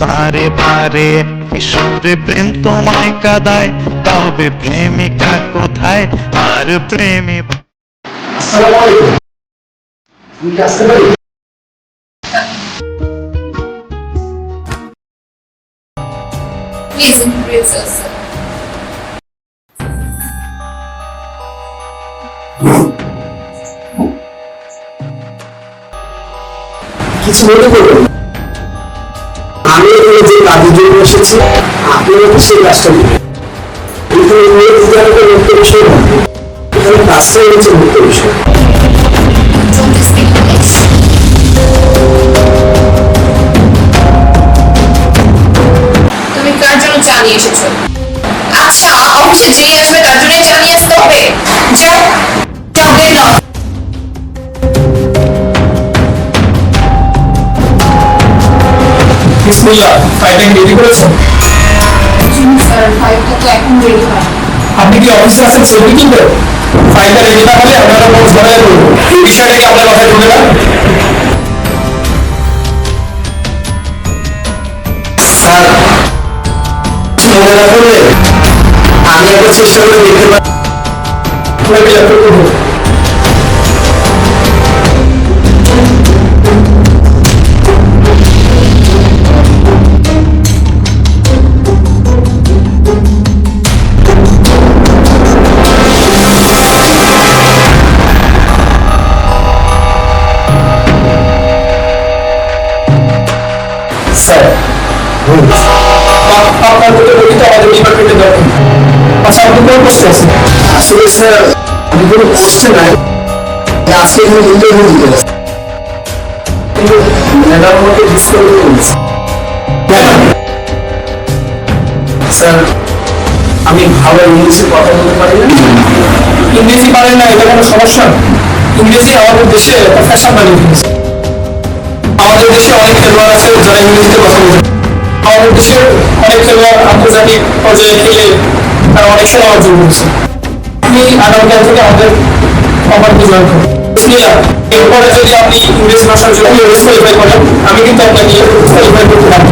বারে বারে কিশোরে প্রেম তোমায় কাঁদায়, তবে প্রেমিকা কোথায় আর প্রেমী? Please introduce yourself. কিছু মনে করবেন না, আমি এখানে যে কাজের জন্য এসেছি আপনারা সেই কাজটা করবেন। এখানে মুখ্য বিষয় নয়, এখানে কাজটাই হচ্ছে মুখ্য বিষয়। Don't you speak English? তুমি কার জন্য চা নিয়ে এসেছো? আচ্ছা, অফিসে যে আসবে তার জন্যই চা নিয়ে আসতে হবে। যাও, যাও বের হও। বিসমিল্লাহ, ফাইলটা রেডি করেছেন? স্যার, ফাইলটা তো এখন রেডি হয়। আপনি কি অফিসে আছেন সেলফি তুলবে? ফাইলটা রেডি না হলে আপনারা কোনো ঝামেলা করবো। এই বিষয়টা কি আপনার মাথায় ঢুকে না? স্যার, মনে না করলে আমি একবার চেষ্টা করে দেখতে পারি। আপনাকে ল্যাপটপ করবো। স্যার, আপনার থেকে বলি তো আমাদের ডিপার্টমেন্টে দরকার। আচ্ছা, আপনি কোন পোস্টে আছেন? আসলে স্যার, আমি কোনো পোস্টে নাই, আজকে এখানে ইন্টারভিউ দিতে আসছি। কিন্তু ম্যাডাম আমাকে ডিসকাউন্ট করে দিয়েছে। স্যার, আমি ভালো ইংলিশে কথা বলতে পারি না। ইংরেজি পারেন না এটা কোনো সমস্যা? ইংরেজি আমাদের দেশে একটা ফ্যাশন বানিয়ে ফেলেছে। আমাদের দেশে অনেক খেলোয়াড় আছে যারা ইংরেজিতে কথা বলে। আমাদের দেশের অনেক খেলোয়াড় আন্তর্জাতিক পর্যায়ে খেলে তারা অনেক সেরা অর্জন করছে। আপনি আগামীকাল থেকে আমাদের কোম্পানিতে জয়েন করুন। এরপরে যদি আপনি ইংরেজি ভাষার জন্য কোয়ালিফাই করেন, আমি কিন্তু আপনাকে কোয়ালিফাই করতে পারবো।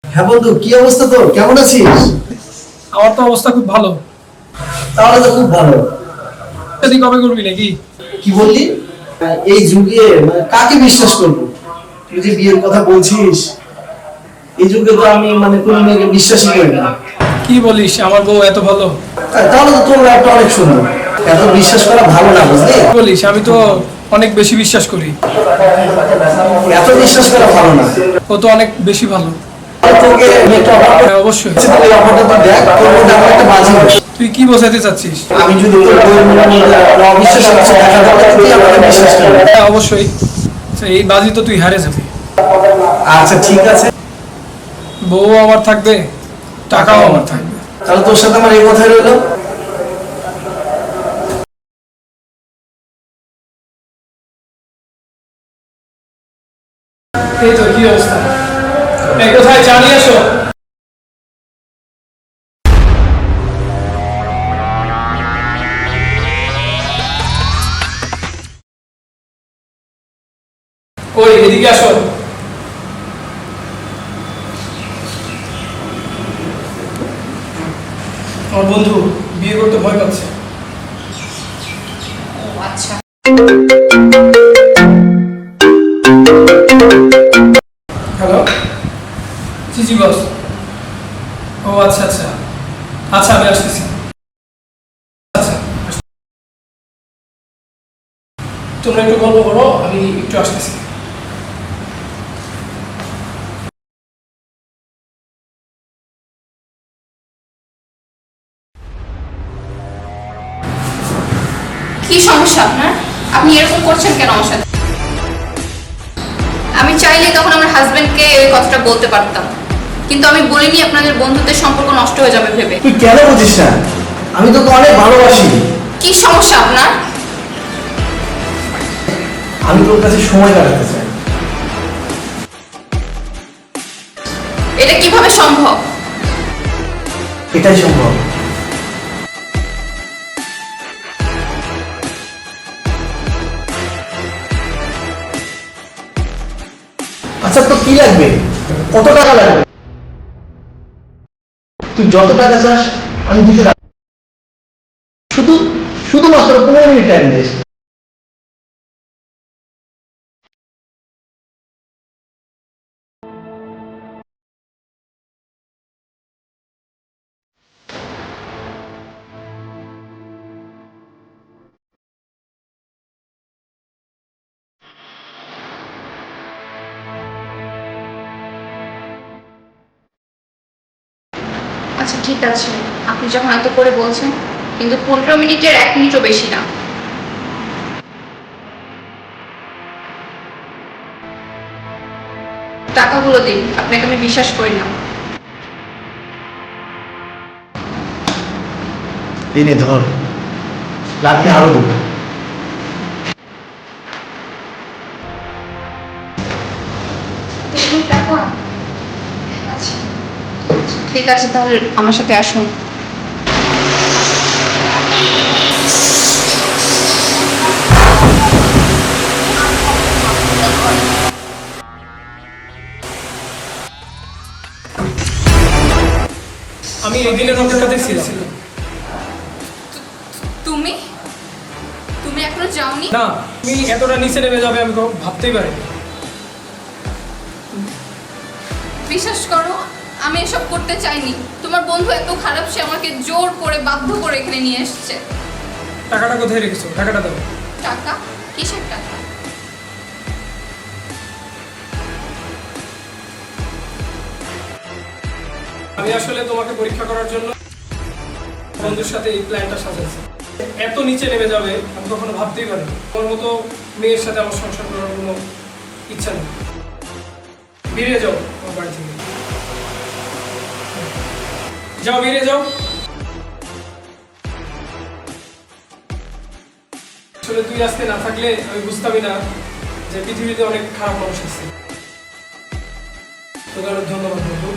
হ্যাঁ বন্ধু, কি অবস্থা তোর? কেমন আছিস? আমার তো অবস্থা খুব ভালো। তাহলে তো খুব ভালো। তুই কবে করবি নাকি? কি বললি? এই যুগে মানে কাকে বিশ্বাস করব? তুই যে বিয়ের কথা বলছিস, এই যুগে তো আমি মানে কোনো মেয়েকে বিশ্বাসই করি না। কি বলিস, আমার বউ এত ভালো? তাহলে তো তোর লাইফটা অনেক সুন্দর। এত বিশ্বাস করা ভালো না, বুঝলি? কি বলিস, আমি তো অনেক বেশি বিশ্বাস করি। এত বিশ্বাস করা ভালো না। ও তো অনেক বেশি ভালো। তোকে আমি একটা অফার হ্যাঁ, অবশ্যই। করছি, তুই অফারটা তো দেখ, তোর মধ্যে আমার একটা বাজি হবে। তুই কি বোঝাতে চাচ্ছিস? আমি যদি তোর বউয়ের মধ্যে অবিশ্বাস হচ্ছে দেখা যাবে, তুই আমাকে বিশ্বাস করবি। হ্যাঁ, অবশ্যই। আচ্ছা, এই বাজি তো তুই হারে যাবি। আচ্ছা ঠিক আছে, বউ আমার থাকবে, টাকাও আমার থাকবে। তাহলে তোর সাথে আমার এই কথাই রইলো। এই তো, কি অবস্থা? এই কোথায় চা নিয়ে এসো। ওই এদিকে আসো। আমার বন্ধু বিয়ে করতে ভয় পাচ্ছে। ও আচ্ছা। হ্যালো, জি বস। ও আচ্ছা আচ্ছা আচ্ছা, আমি আসতেছি। আচ্ছা, তোমরা একটু গল্প করো, আমি একটু আসতেছি। কি সমস্যা আপনার? আপনি এরকম করছেন কেন আমার সাথে? আমি চাইলে তখন আমার হাজবেন্ডকে ওই কথাটা বলতে পারতাম, কিন্তু আমি বলিনি আপনাদের বন্ধুত্বের সম্পর্ক নষ্ট হয়ে যাবে ভেবে। তুই কেন বুঝিস না? আমি তোকে অনেক ভালোবাসি। কি সমস্যা আপনার? আমি তোর কাছে সময় কাটাতে চাই। এটা কিভাবে সম্ভব? এটাই সম্ভব। আচ্ছা, তো কি লাগবে? কত টাকা লাগবে? তুই যত টাকা চাস আমি দিতে রাজি। শুধুমাত্র 15 মিনিট টাইম দিস। আচ্ছা ঠিক আছে, আপনি যখন এত করে বলছেন, কিন্তু 15 মিনিটের 1 মিনিটও বেশি না। টাকাগুলো দিন, আপনাকে আমি বিশ্বাস করি না। এনে ধর, রাতে আরো দেবো। টাকা? আচ্ছা ঠিক আছে, তাহলে আমার সাথে আসুন। আমি এই দিনের অপেক্ষাতে ছিলাম। তুমি তুমি এখনো যাওনি? না, তুমি এতটা নিচে নেমে যাবে আমি ভাবতেই পারিনি। বিশ্বাস করো, আমি এসব করতে চাইনি। তোমার বন্ধু এত খারাপ, সে আমাকে জোর করে বাধ্য করে এখানে নিয়ে এসেছে। টাকাটা কোথায় রেখেছো? টাকাটা দাও। টাকা? কিসের টাকা? আমি আসলে তোমাকে পরীক্ষা করার জন্য বন্ধুর সাথে এই প্ল্যানটা সাজাইছি। এত নিচে নেমে যাবে আমি কখনো ভাবতেই পারিনি। তোমার মতো মেয়ের সাথে আমার সংসার করার কোনো ইচ্ছা নেই। বেরিয়ে যাও আমার বাড়ি থেকে, যাও বেরিয়ে যাও। আসলে তুই আজকে না থাকলে আমি বুঝতামই না যে পৃথিবীতে অনেক খারাপ মানুষ আছে। তোকে অনেক ধন্যবাদ বন্ধু।